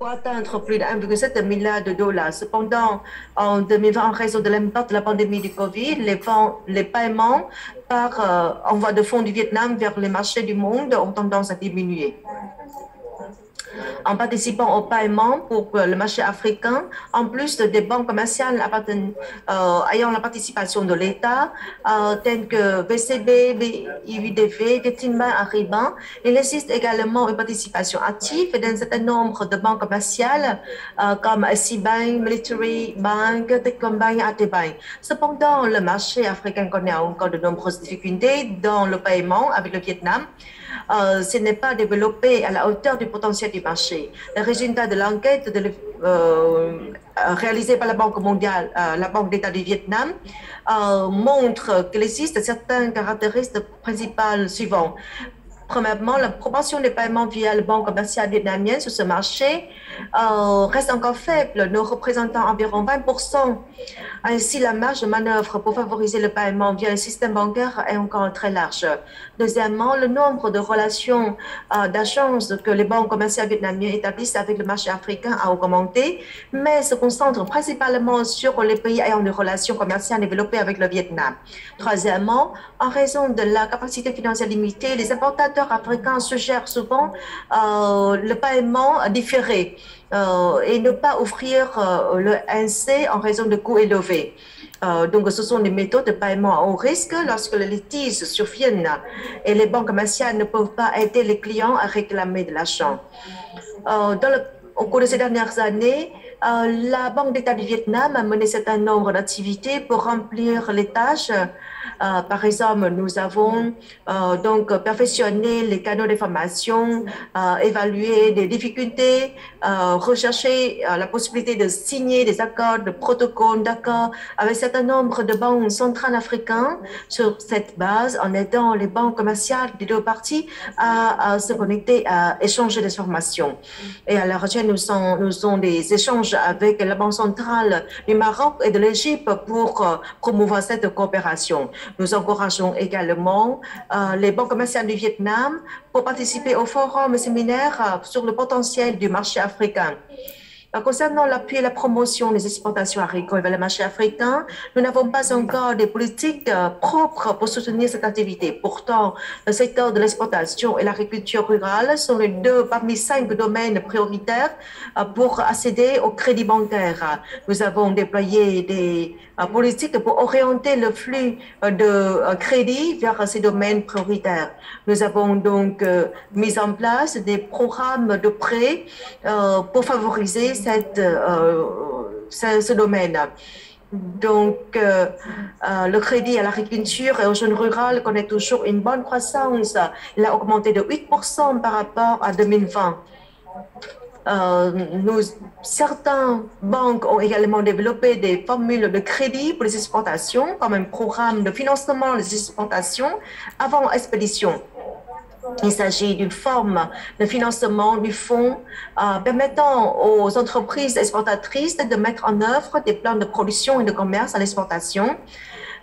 pour atteindre plus de 1,7 milliard de dollars. Cependant, en 2020, en raison de l'impact de la pandémie du Covid, les paiements par envoi de fonds du Vietnam vers les marchés du monde ont tendance à diminuer. En participant au paiement pour le marché africain, en plus des banques commerciales ayant la participation de l'État, telles que VCB, IUDV, Vietinbank, Arribank, il existe également une participation active d'un certain nombre de banques commerciales comme SCBank, Military Bank, Techcombank et ATBank. Cependant, le marché africain connaît encore de nombreuses difficultés dans le paiement avec le Vietnam. Ce n'est pas développé à la hauteur du potentiel du marché. Les résultats de l'enquête réalisée par la Banque mondiale, la Banque d'État du Vietnam, montrent qu'il existe certaines caractéristiques principales suivantes. Premièrement, la proportion des paiements via les banques commerciales vietnamiennes sur ce marché reste encore faible, ne représentant environ 20%. Ainsi, la marge de manœuvre pour favoriser le paiement via le système bancaire est encore très large. Deuxièmement, le nombre de relations d'agences que les banques commerciales vietnamiennes établissent avec le marché africain a augmenté, mais se concentre principalement sur les pays ayant des relations commerciales développées avec le Vietnam. Troisièmement, en raison de la capacité financière limitée, les importateurs africains suggèrent souvent le paiement différé et ne pas offrir le NC en raison de coûts élevés. Donc, ce sont des méthodes de paiement au risque lorsque les litiges surviennent et les banques commerciales ne peuvent pas aider les clients à réclamer de l'argent. Au cours de ces dernières années, la Banque d'État du Vietnam a mené un certain nombre d'activités pour remplir les tâches. Par exemple, nous avons donc perfectionné les canaux d'information, évalué des difficultés, recherché la possibilité de signer des accords, de protocoles d'accords avec un certain nombre de banques centrales africaines sur cette base, en aidant les banques commerciales des deux parties à se connecter, à échanger des informations. Et à la recherche, nous avons des échanges avec la Banque centrale du Maroc et de l'Égypte pour promouvoir cette coopération. Nous encourageons également les banques commerciales du Vietnam pour participer au forum et séminaire sur le potentiel du marché africain. Concernant l'appui et la promotion des exportations agricoles vers le marché africain, nous n'avons pas encore des politiques propres pour soutenir cette activité. Pourtant, le secteur de l'exportation et l'agriculture rurale sont les deux parmi 5 domaines prioritaires pour accéder au crédit bancaire. Nous avons déployé des politiques pour orienter le flux de crédit vers ces domaines prioritaires. Nous avons donc mis en place des programmes de prêts pour favoriser ce domaine. Donc, le crédit à l'agriculture et aux jeunes rurales connaît toujours une bonne croissance. Il a augmenté de 8% par rapport à 2020. Certaines banques ont également développé des formules de crédit pour les exportations, comme un programme de financement des exportations avant expédition. Il s'agit d'une forme de financement du fonds permettant aux entreprises exportatrices de mettre en œuvre des plans de production et de commerce à l'exportation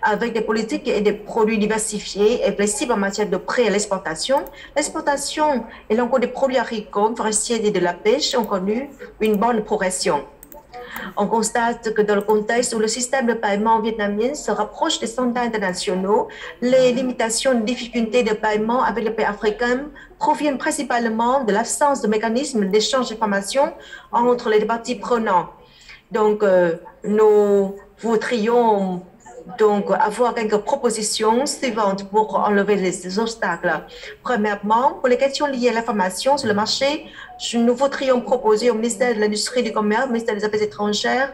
avec des politiques et des produits diversifiés et flexibles en matière de prêt à l'exportation. L'exportation et l'encours des produits agricoles, forestiers et de la pêche ont connu une bonne progression. On constate que dans le contexte où le système de paiement vietnamien se rapproche des standards internationaux, les limitations et difficultés de paiement avec les pays africains proviennent principalement de l'absence de mécanismes d'échange d'informations entre les parties prenantes. Donc, nous voudrions avoir quelques propositions suivantes pour enlever les obstacles. Premièrement, pour les questions liées à l'information sur le marché, nous voudrions proposer au ministère de l'Industrie et du Commerce, au ministère des Affaires étrangères,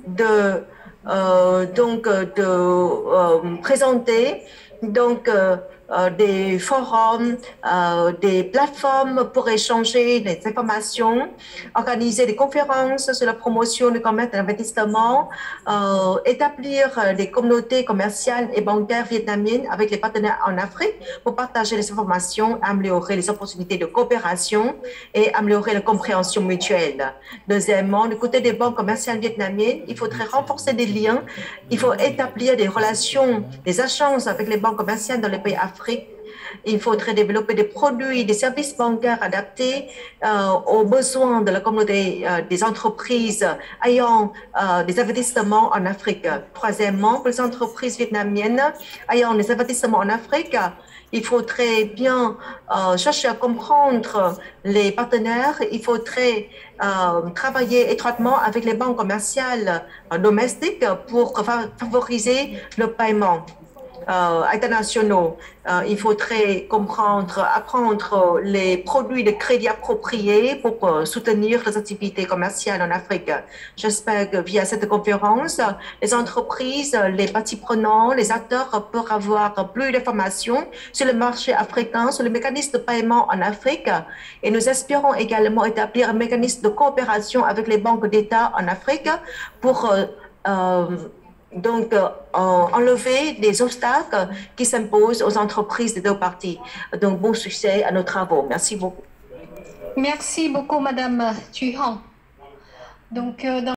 de présenter des forums, des plateformes pour échanger des informations, organiser des conférences sur la promotion du commerce et l'investissement, établir des communautés commerciales et bancaires vietnamiennes avec les partenaires en Afrique pour partager les informations, améliorer les opportunités de coopération et améliorer la compréhension mutuelle. Deuxièmement, du côté des banques commerciales vietnamiennes, il faudrait renforcer des liens, il faut établir des relations, des échanges avec les banques commerciales dans les pays africains Il faudrait développer des produits, des services bancaires adaptés aux besoins de la communauté des entreprises ayant des investissements en Afrique. Troisièmement, pour les entreprises vietnamiennes ayant des investissements en Afrique, il faudrait bien chercher à comprendre les partenaires. Il faudrait travailler étroitement avec les banques commerciales domestiques pour favoriser le paiement internationaux. Il faudrait apprendre les produits de crédit appropriés pour soutenir les activités commerciales en Afrique. J'espère que via cette conférence, les entreprises, les parties prenantes, les acteurs peuvent avoir plus d'informations sur le marché africain, sur les mécanismes de paiement en Afrique. Et nous espérons également établir un mécanisme de coopération avec les banques d'État en Afrique pour enlever des obstacles qui s'imposent aux entreprises des deux parties. Donc, bon succès à nos travaux. Merci beaucoup. Merci beaucoup, Madame Thuy Hong. Donc, dans